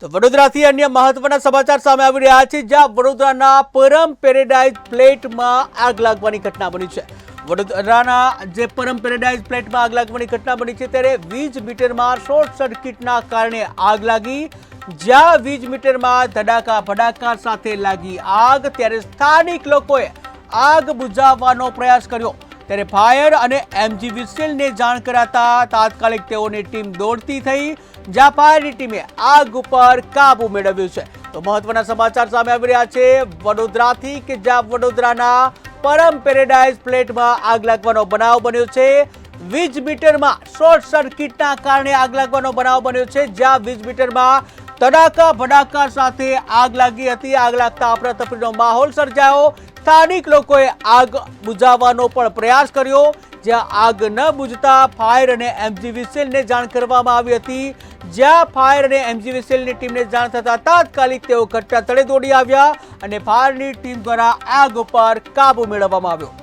તો વડોદરાથી અન્ય મહત્વના સમાચાર સામે આવી રહ્યા છે, જ્યાં વડોદરાના પરમ પેરેડાઇઝ ફ્લેટમાં આગ લાગવાની ઘટના બની છે। વડોદરાના જે પરમ પેરેડાઇઝ ફ્લેટમાં આગ લાગવાની ઘટના બની છે, ત્યારે વીજ મીટરમાં શોર્ટ સર્કિટના કારણે આગ લાગી। જ્યાં વીજ મીટરમાં ધડાકા ભડાકા સાથે લાગી આગ, ત્યારે સ્થાનિક લોકોએ આગ બુઝાવવાનો પ્રયાસ કર્યો। ત્યારે ફાયર અને એમજીવીસીએલને જાણ કરાતા તાત્કાલિક તેઓની ટીમ દોડતી થઈ, જ્યાં ફાયરની ટીમે આગ ઉપર કાબુ મેળવ્યો છે। તો મહત્વના સમાચાર સામે આવી રહ્યા છે વડોદરાથી, કે જ્યાં વડોદરાના પરમ પેરેડાઇઝ ફ્લેટમાં આગ લાગવાનો બનાવ બન્યો છે। વીજ મીટરમાં શોર્ટ સર્કિટના કારણે આગ લાગવાનો બનાવ બન્યો છે, જ્યાં વીજ મીટરમાં ધડાકા ભડાકા સાથે આગ લાગી હતી। આગ લાગતા અફરાતફરીનો માહોલ સર્જાયો। સ્થાનિક લોકોએ આગ બુઝાવવાનો પણ પ્રયાસ કર્યો, જ્યાં આગ ન બુઝતા ફાયર અને એમજીવીસીએલને જાણ કરવામાં આવી હતી। જ્યાં ફાયર અને એમજીવીસીએલની ટીમને જાણ થતા તાત્કાલિક તેઓ ઘટના સ્થળે દોડી આવ્યા અને ફાયરની ટીમ દ્વારા આગ ઉપર કાબુ મેળવવામાં આવ્યો।